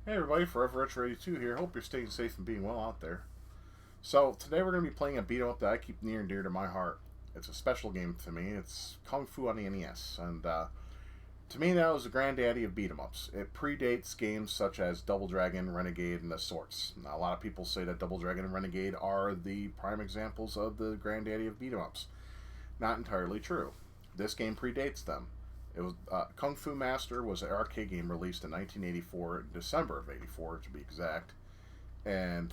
Hey everybody, Forever Retro 82 here. Hope you're staying safe and being well out there. So today we're going to be playing a beat 'em up that I keep near and dear to my heart. It's a special game to me. It's Kung Fu on the NES, and to me that was the granddaddy of beat 'em ups. It predates games such as Double Dragon, Renegade, and the sorts. Now, a lot of people say that Double Dragon and Renegade are the prime examples of the granddaddy of beat 'em ups. Not entirely true. This game predates them. It was Kung Fu Master was an arcade game released in 1984, December of '84 to be exact, and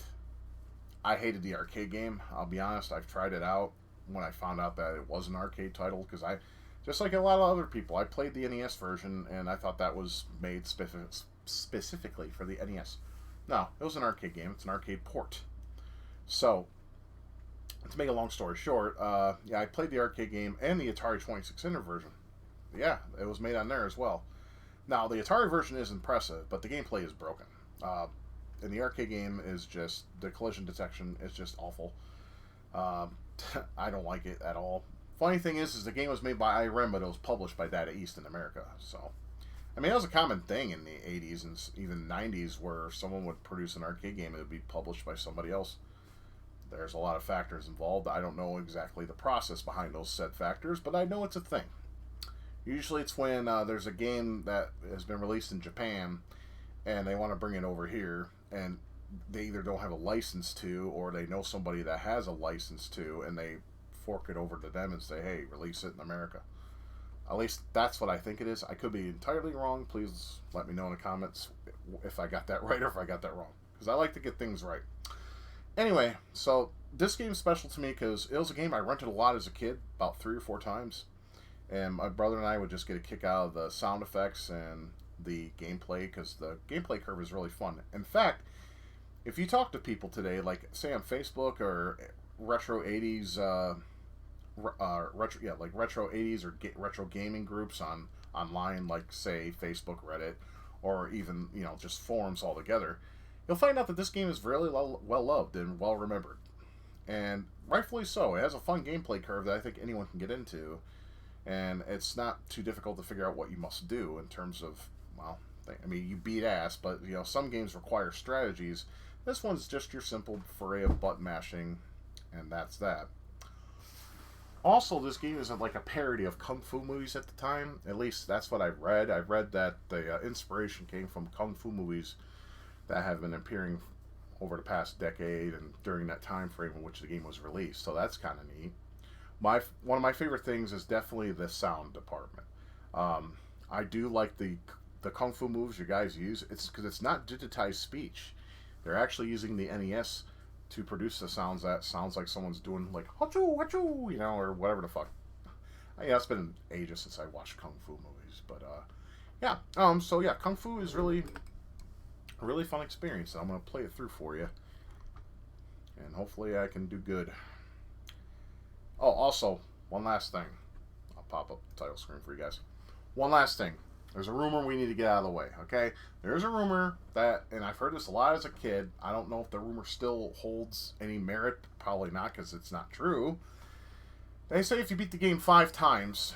I hated the arcade game. I'll be honest. I've tried it out when I found out that it was an arcade title because just like a lot of other people, I played the NES version and I thought that was made specifically for the NES. No, it was an arcade game. It's an arcade port. So to make a long story short, yeah, I played the arcade game and the Atari 2600 version. Yeah, it was made on there as well. Now, the Atari version is impressive, but the gameplay is broken. And the arcade game is just, the collision detection is just awful. Um, I don't like it at all. Funny thing is the game was made by IRM, but it was published by Data East in America. So, I mean, it was a common thing in the 80s and even 90s where someone would produce an arcade game and it would be published by somebody else. There's a lot of factors involved. I don't know exactly the process behind those said factors, but I know it's a thing. Usually it's when there's a game that has been released in Japan and they want to bring it over here and they either don't have a license to or they know somebody that has a license to and they fork it over to them and say, hey, release it in America. At least that's what I think it is. I could be entirely wrong. Please let me know in the comments if I got that right or if I got that wrong. Because I like to get things right. Anyway, so this game is special to me because it was a game I rented a lot as a kid, about 3 or 4 times. And my brother and I would just get a kick out of the sound effects and the gameplay because the gameplay curve is really fun. In fact, if you talk to people today, like say on Facebook or retro 80s, like retro 80s or retro gaming groups on online, like say Facebook, Reddit, or even just forums altogether, you'll find out that this game is really well loved and well remembered, and rightfully so. It has a fun gameplay curve that I think anyone can get into. And it's not too difficult to figure out what you must do in terms of, well, I mean, you beat ass, but, some games require strategies. This one's just your simple foray of button mashing, and that's that. Also, this game isn't like a parody of Kung Fu movies at the time. At least that's what I've read. I've read that the inspiration came from Kung Fu movies that have been appearing over the past decade and during that time frame in which the game was released. So that's kind of neat. One of my favorite things is definitely the sound department. I do like the kung fu moves you guys use. It's because it's not digitized speech. They're actually using the NES to produce the sounds that sounds like someone's doing like hachoo hachoo, or whatever the fuck. Yeah, it's been ages since I watched kung fu movies, but yeah. So yeah, kung fu is really a really fun experience. And I'm gonna play it through for you, and hopefully I can do good. Oh, also, one last thing. I'll pop up the title screen for you guys. One last thing. There's a rumor we need to get out of the way, okay? There's a rumor that, and I've heard this a lot as a kid. I don't know if the rumor still holds any merit. Probably not, because it's not true. They say if you beat the game 5 times,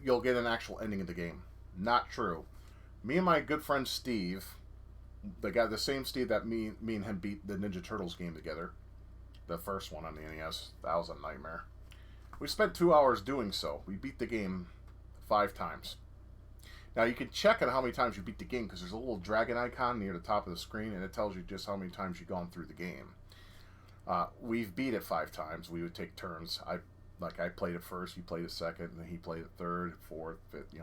you'll get an actual ending of the game. Not true. Me and my good friend Steve, the same Steve that me and him beat the Ninja Turtles game together, the first one on the NES. That was a nightmare. We spent 2 hours doing so. We beat the game 5 times. Now you can check on how many times you beat the game because there's a little dragon icon near the top of the screen and it tells you just how many times you've gone through the game. We've beat it 5 times. We would take turns. I played it first, he played it second, and then he played it third, fourth, fifth.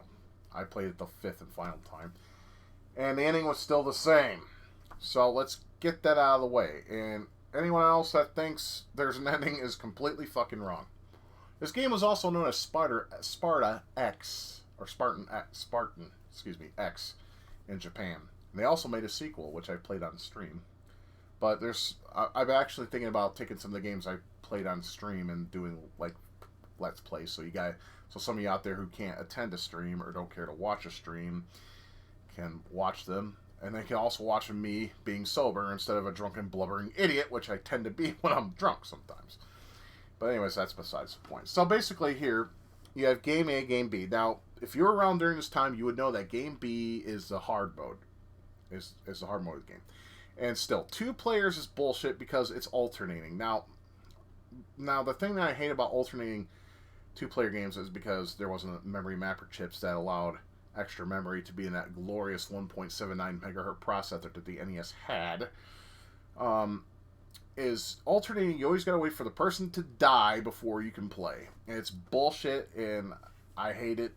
I played it the 5th and final time. And the ending was still the same. So let's get that out of the way. And anyone else that thinks there's an ending is completely fucking wrong. This game was also known as Sparta X, or Spartan X in Japan. And they also made a sequel, which I played on stream. But I'm actually thinking about taking some of the games I played on stream and doing like Let's Play. So some of you out there who can't attend a stream or don't care to watch a stream can watch them. And they can also watch me being sober instead of a drunken, blubbering idiot, which I tend to be when I'm drunk sometimes. But anyways, that's besides the point. So basically here, you have Game A, Game B. Now, if you were around during this time, you would know that Game B is the hard mode. is the hard mode of the game. And still, 2 players is bullshit because it's alternating. Now the thing that I hate about alternating 2-player games is because there wasn't a memory mapper chips that allowed extra memory to be in that glorious 1.79 megahertz processor that the NES had. Is alternating, you always gotta wait for the person to die before you can play. And it's bullshit, and I hate it.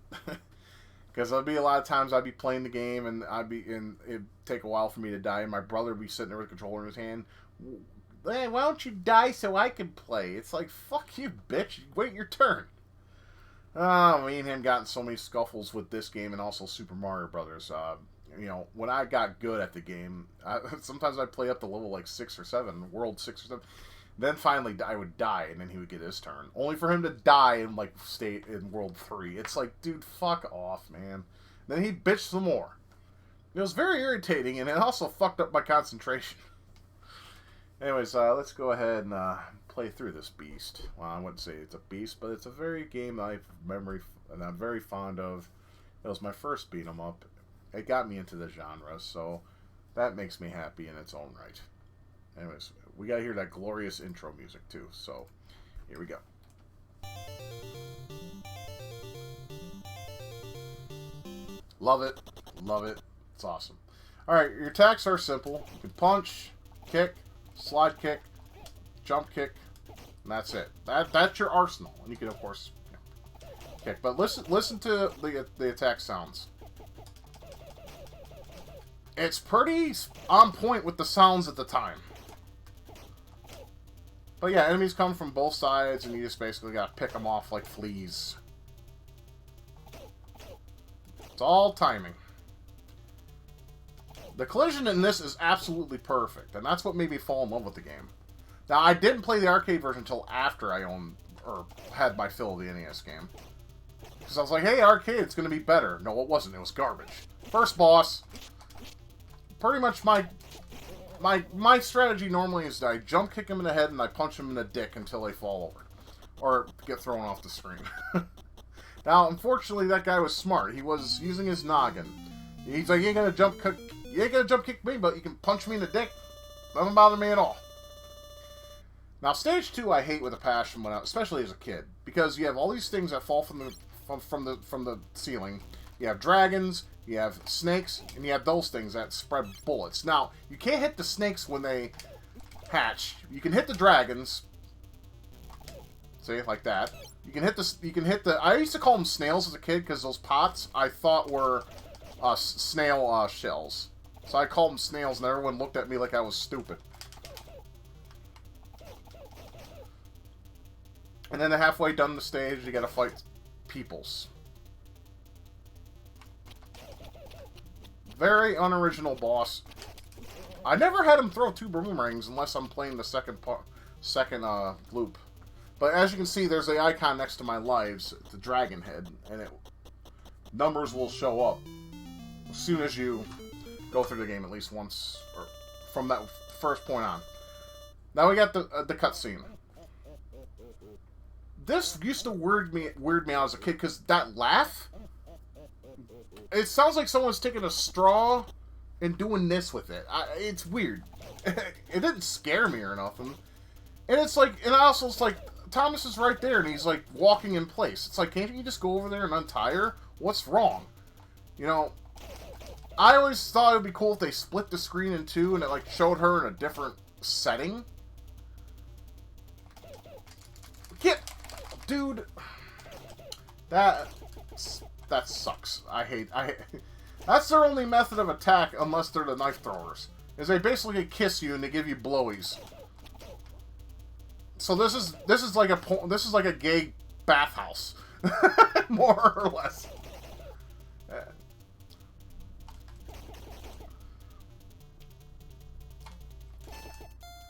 Because there'll be a lot of times I'd be playing the game, and it'd take a while for me to die, and my brother would be sitting there with a controller in his hand. Hey, why don't you die so I can play? It's like, fuck you, bitch. Wait your turn. Oh, me and him got in so many scuffles with this game and also Super Mario Brothers. You know, when I got good at the game, sometimes I'd play up to level like 6 or 7, world 6 or 7. Then finally I would die, and then he would get his turn. Only for him to die and like stay in world 3. It's like, dude, fuck off, man. Then he bitched some more. It was very irritating, and it also fucked up my concentration. Anyways, let's go ahead and play through this beast. Well, I wouldn't say it's a beast, but it's a very game that I'm very fond of. It was my first beat 'em up. It got me into the genre, so that makes me happy in its own right. Anyways, we gotta hear that glorious intro music too, so here we go. Love it. Love it. It's awesome. Alright, your attacks are simple. You can punch, kick, slide kick, jump kick, and that's it. That's your arsenal. And you can, of course, kick. But listen to the attack sounds. It's pretty on point with the sounds at the time. But yeah, enemies come from both sides, and you just basically gotta pick them off like fleas. It's all timing. The collision in this is absolutely perfect, and that's what made me fall in love with the game. Now, I didn't play the arcade version until after I owned, or had my fill of the NES game. Because I was like, hey, arcade, it's going to be better. No, it wasn't. It was garbage. First boss. Pretty much my strategy normally is that I jump kick him in the head and I punch him in the dick until they fall over. Or get thrown off the screen. Now, unfortunately, that guy was smart. He was using his noggin. He's like, you ain't gonna jump kick me, but you can punch me in the dick. Doesn't bother me at all. Now, stage 2 I hate with a passion, especially as a kid, because you have all these things that fall from the ceiling. You have dragons, you have snakes, and you have those things that spread bullets. Now, you can't hit the snakes when they hatch. You can hit the dragons. See, like that. You can hit the. I used to call them snails as a kid because those pots I thought were snail shells. So I called them snails, and everyone looked at me like I was stupid. And then halfway done the stage, you gotta fight peoples. Very unoriginal boss. I never had him throw 2 boomerangs unless I'm playing the second loop. But as you can see, there's the icon next to my lives, the dragon head, and numbers will show up as soon as you go through the game at least once, or from that first point on. Now we got the cutscene. This used to weird me out as a kid because that laugh. It sounds like someone's taking a straw and doing this with it. It's weird. It didn't scare me or nothing. And it's like, and also it's like, Thomas is right there and he's like walking in place. It's like, can't you just go over there and untie her? What's wrong? You know, I always thought it would be cool if they split the screen in 2 and it like showed her in a different setting. Dude, that sucks. I hate. That's their only method of attack, unless they're the knife throwers. Is they basically kiss you and they give you blowies. So this is like a gay bathhouse, more or less.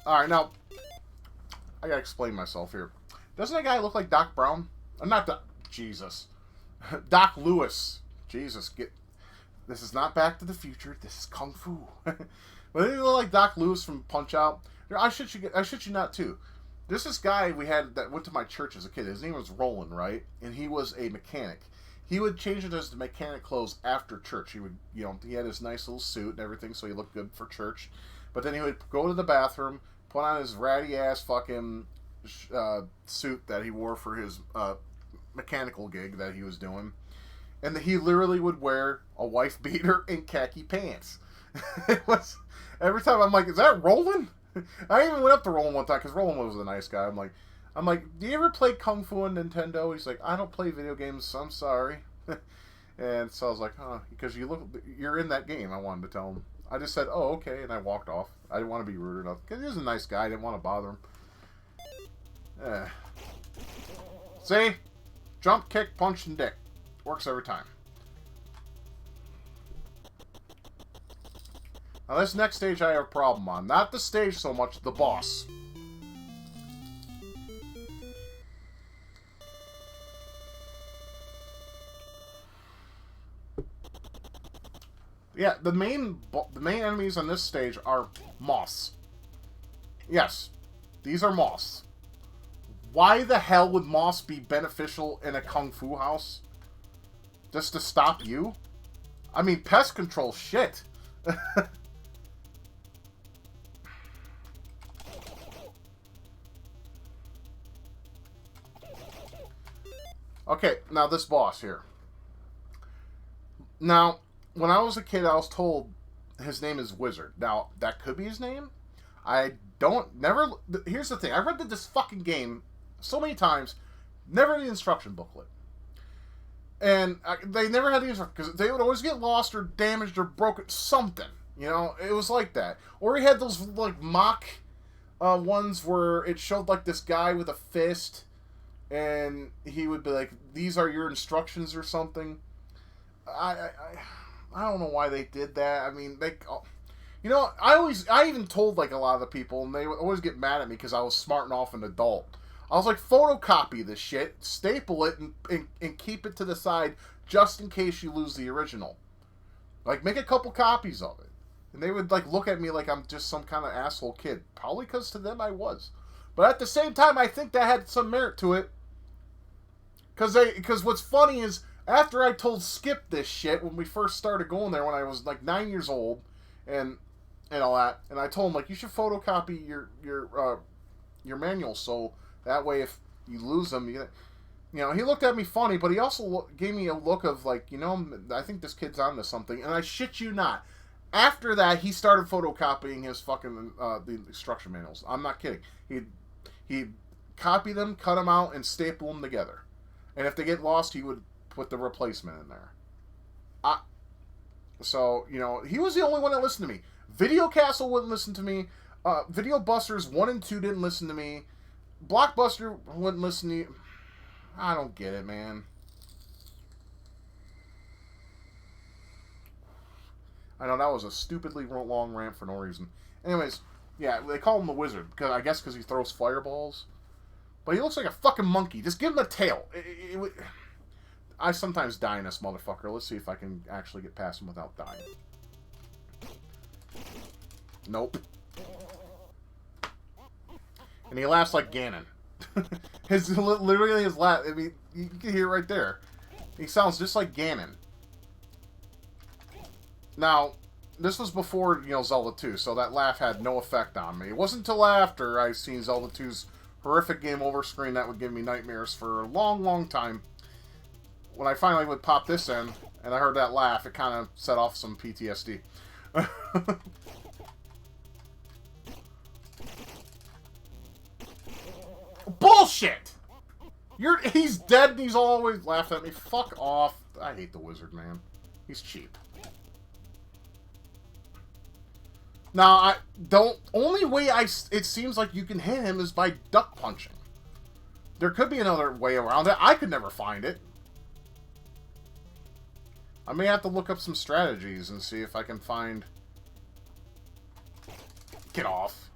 All right, now I gotta explain myself here. Doesn't that guy look like Doc Brown? Not Doc... Jesus. Doc Lewis. Jesus, this is not Back to the Future. This is Kung Fu. But they look like Doc Lewis from Punch-Out. I shit you not, too. This guy we had that went to my church as a kid. His name was Roland, right? And he was a mechanic. he would change it as the mechanic clothes after church. He would, you know, he had his nice little suit and everything, so he looked good for church. But then he would go to the bathroom, put on his ratty ass fucking suit that he wore for his mechanical gig that he was doing, and he literally would wear a wife beater and khaki pants. It was every time I'm like, is that Roland? I even went up to Roland one time because Roland was a nice guy. I'm like, do you ever play Kung Fu on Nintendo? He's like, I don't play video games, so I'm sorry. And so I was like, huh, because you're in that game. I wanted to tell him. I just said, oh, okay, and I walked off. I didn't want to be rude enough because he was a nice guy. I didn't want to bother him. See? Jump, kick, punch, and dick. Works every time. Now this next stage I have a problem on. Not the stage so much, the boss. Yeah, the main enemies on this stage are moths. Yes, these are moths. Why the hell would moths be beneficial in a Kung Fu house? Just to stop you? I mean, pest control, shit. Okay, now this boss here. Now, when I was a kid, I was told his name is Wizard. Now, that could be his name. Here's the thing. I read this fucking game so many times, never the instruction booklet. And they never had the instruction, because they would always get lost or damaged or broken, something. You know, it was like that. Or he had those, like, mock ones where it showed, like, this guy with a fist, and he would be like, these are your instructions or something. I don't know why they did that. I mean, you know, I even told, like, a lot of the people, and they would always get mad at me because I was smarting off an adult. I was like, photocopy this shit, staple it, and keep it to the side just in case you lose the original. Like, make a couple copies of it. And they would, like, look at me like I'm just some kind of asshole kid. Probably because to them I was. But at the same time, I think that had some merit to it. Because what's funny is, after I told Skip this shit when we first started going there when I was, like, 9 years old, and all that, and I told him, like, you should photocopy your manual, so that way if you lose them, you know, he looked at me funny, but he also gave me a look of, like, you know, I think this kid's onto something, and I shit you not. After that, he started photocopying his fucking, the instruction manuals. I'm not kidding. He'd copy them, cut them out, and staple them together. And if they get lost, he would put the replacement in there. So, you know, he was the only one that listened to me. Video Castle wouldn't listen to me. Video Busters 1 and 2 didn't listen to me. Blockbuster wouldn't listen to me. I don't get it, man. I know that was a stupidly long rant for no reason. Anyways, yeah, they call him the Wizard, because he throws fireballs. But he looks like a fucking monkey. Just give him a tail. I sometimes die in this motherfucker. Let's see if I can actually get past him without dying. Nope. And he laughs like Ganon. Literally his laugh. I mean, you can hear it right there. He sounds just like Ganon. Now, this was before, you know, Zelda 2, so that laugh had no effect on me. It wasn't until after I seen Zelda 2's horrific game over screen that would give me nightmares for a long, long time. When I finally would pop this in, and I heard that laugh, it kind of set off some PTSD. Bullshit! He's dead and he's always laughing at me. Fuck off. I hate the Wizard, man. He's cheap. Now, only way it seems like you can hit him is by duck punching. There could be another way around it. I could never find it. I may have to look up some strategies and see if I can find... Get off.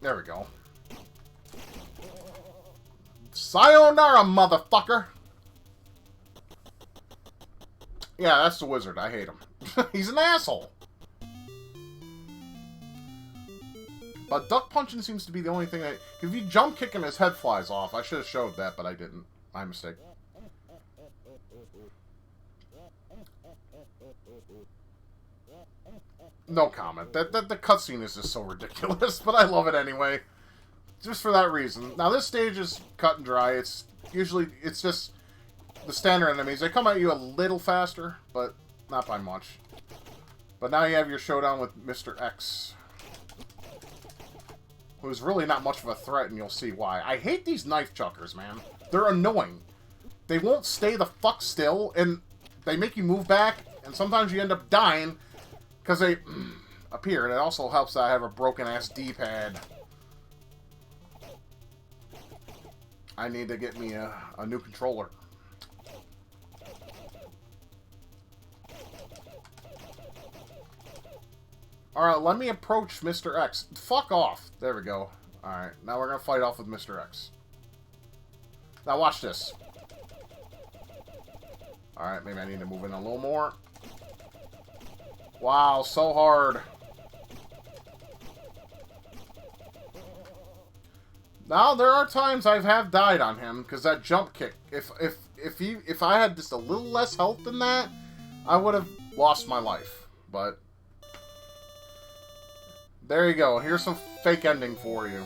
There we go. Sayonara, motherfucker! Yeah, that's the Wizard. I hate him. He's an asshole. But duck punching seems to be the only thing that... If you jump kick him, his head flies off. I should have showed that, but I didn't. My mistake. No comment. The cutscene is just so ridiculous, but I love it anyway. Just for that reason. Now, this stage is cut and dry. It's just the standard enemies. They come at you a little faster, but not by much. But now you have your showdown with Mr. X, who's really not much of a threat, and you'll see why. I hate these knife chuckers, man. They're annoying. They won't stay the fuck still, and they make you move back, and sometimes you end up dying because they appear. And it also helps that I have a broken-ass D-pad. I need to get me a new controller. Alright, let me approach Mr. X. Fuck off. There we go. Alright, now we're gonna fight off with Mr. X. Now watch this. Alright, maybe I need to move in a little more. Wow, so hard. Now, there are times I have died on him, because that jump kick, if I had just a little less health than that, I would have lost my life. But there you go. Here's some fake ending for you.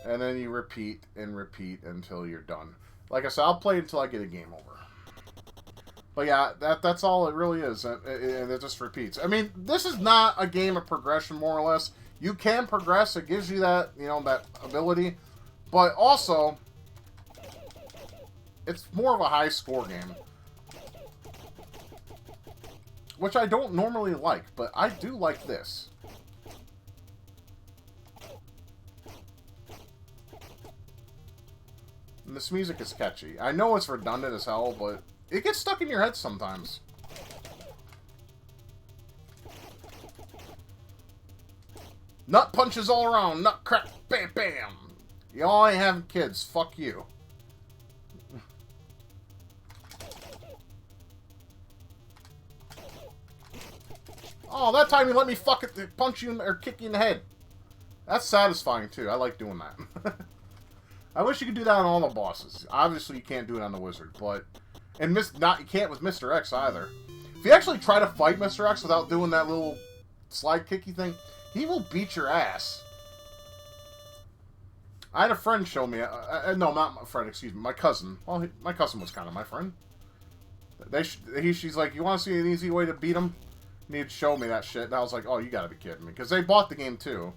And then you repeat and repeat until you're done. Like I said, I'll play until I get a game over. But yeah, that's all it really is. And it just repeats. I mean, this is not a game of progression, more or less. You can progress. It gives you that, you know, that ability. But also, it's more of a high score game. Which I don't normally like, but I do like this. And this music is catchy. I know it's redundant as hell, but it gets stuck in your head sometimes. Nut punches all around. Nut crack. Bam, bam. Y'all ain't having kids. Fuck you. Oh, that time you let me fucking punch you or kick you in the head. That's satisfying, too. I like doing that. I wish you could do that on all the bosses. Obviously, you can't do it on the wizard, but... And you can't with Mr. X, either. If you actually try to fight Mr. X without doing that little slide kicky thing, he will beat your ass. I had a friend show me... no, not my friend, excuse me. My cousin. Well, my cousin was kind of my friend. She's like, you want to see an easy way to beat him? And he'd show me that shit, and I was like, oh, you gotta be kidding me. Because they bought the game, too.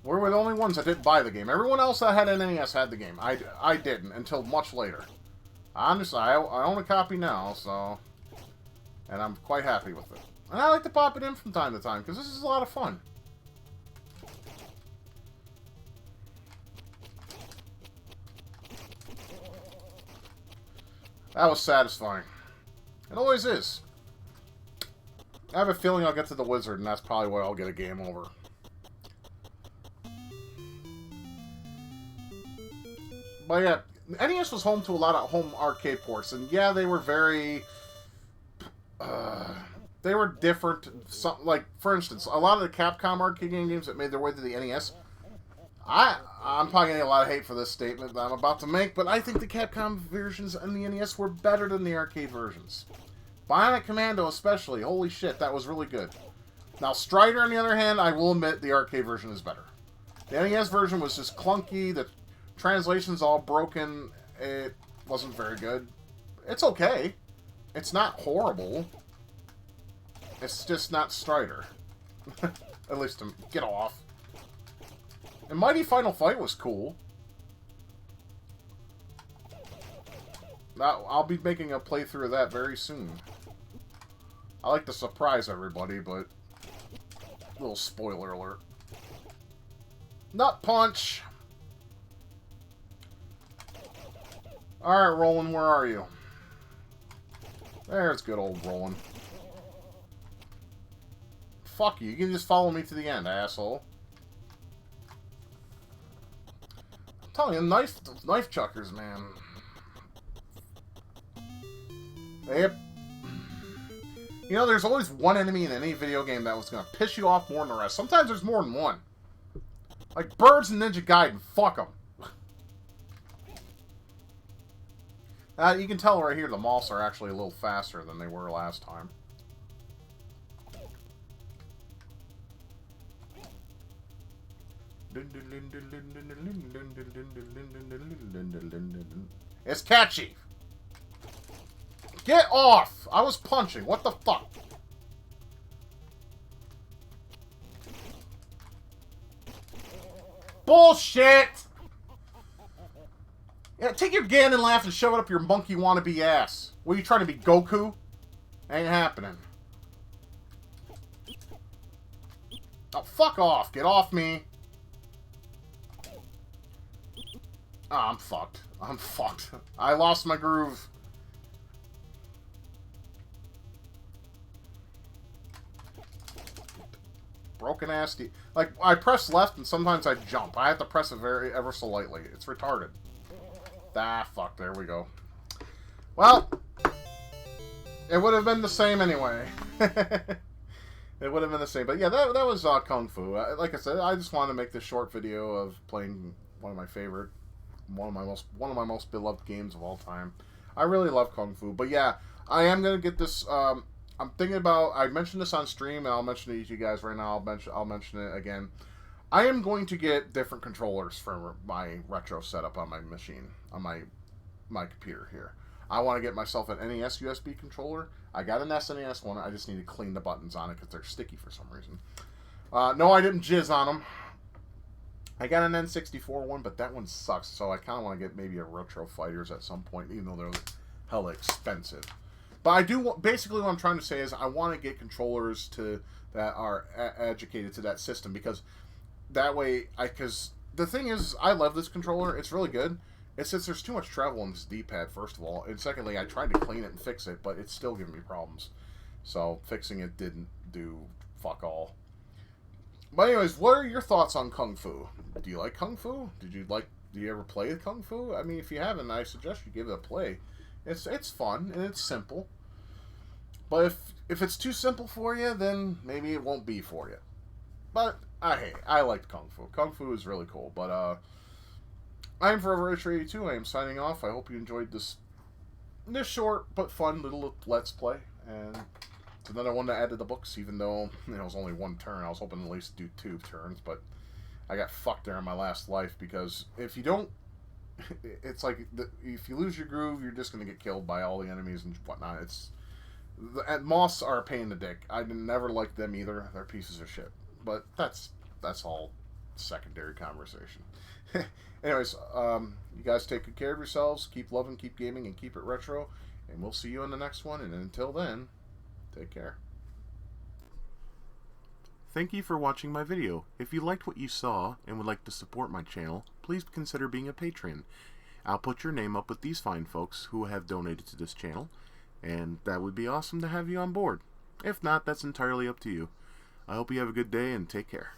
We were the only ones that didn't buy the game. Everyone else that had an NES had the game. I didn't, until much later. Honestly, I own a copy now, so... And I'm quite happy with it. And I like to pop it in from time to time, because this is a lot of fun. That was satisfying. It always is. I have a feeling I'll get to the wizard, and that's probably where I'll get a game over. But yeah, NES was home to a lot of home arcade ports, and yeah, they were very... they were different. Like, for instance, a lot of the Capcom arcade games that made their way to the NES... I'm probably getting a lot of hate for this statement that I'm about to make, but I think the Capcom versions and the NES were better than the arcade versions. Bionic Commando especially, holy shit, that was really good. Now, Strider, on the other hand, I will admit the arcade version is better. The NES version was just clunky, the translation's all broken, it wasn't very good. It's okay. It's not horrible. It's just not Strider. At least to get off. And Mighty Final Fight was cool. Now, I'll be making a playthrough of that very soon. I like to surprise everybody, but... Little spoiler alert. Nut punch! Alright, Roland, where are you? There's good old Roland. Fuck you, you can just follow me to the end, asshole. telling you, knife chuckers, man. Yep. You know, there's always one enemy in any video game that was going to piss you off more than the rest. Sometimes there's more than one. Like Birds and Ninja Gaiden. Fuck them. You can tell right here the moths are actually a little faster than they were last time. It's catchy. Get off! I was punching. What the fuck? Bullshit! Yeah, take your Ganon laugh and shove it up your monkey wannabe ass. What are you trying to be, Goku? Ain't happening. Oh, fuck off. Get off me. Oh, I'm fucked. I'm fucked. I lost my groove. Broken ass. Like, I press left and sometimes I jump. I have to press it ever so lightly. It's retarded. Ah, fuck. There we go. Well, it would have been the same anyway. It would have been the same. But yeah, that was Kung Fu. Like I said, I just wanted to make this short video of playing one of my most beloved games of all time. I really love Kung Fu. But yeah, I am gonna get this. I'm thinking about. I mentioned this on stream, and I'll mention it to you guys right now. I'll mention it again. I am going to get different controllers for my retro setup on my machine, on my computer here. I want to get myself an NES USB controller. I got an SNES one. I just need to clean the buttons on it because they're sticky for some reason. No, I didn't jizz on them. I got an N64 one, but that one sucks. So I kind of want to get maybe a Retro Fighters at some point, even though they're hella expensive. But I do basically what I'm trying to say is I want to get controllers that are educated to that system, because that way because the thing is, I love this controller. It's really good. It's just there's too much travel on this D-pad, first of all, and secondly, I tried to clean it and fix it, but it's still giving me problems. So fixing it didn't do fuck all. But anyways, what are your thoughts on Kung Fu? Do you like Kung Fu? Do you ever play Kung Fu? I mean, if you haven't, I suggest you give it a play. It's fun and it's simple. But if it's too simple for you, then maybe it won't be for you. But I liked Kung Fu. Kung Fu is really cool. But I am Forever Rich 82. I am signing off. I hope you enjoyed this short but fun little Let's Play. And it's another one to add to the books, even though it was only one turn. I was hoping to at least do 2 turns, but I got fucked there in my last life, because if you don't, it's like, if you lose your groove, you're just going to get killed by all the enemies and whatnot. Moths are a pain in the dick. I never liked them either. They're pieces of shit. But that's all secondary conversation. Anyways, you guys take good care of yourselves. Keep loving, keep gaming, and keep it retro. And we'll see you in the next one. And until then, take care. Thank you for watching my video. If you liked what you saw and would like to support my channel, please consider being a patron. I'll put your name up with these fine folks who have donated to this channel, and that would be awesome to have you on board. If not, that's entirely up to you. I hope you have a good day and take care.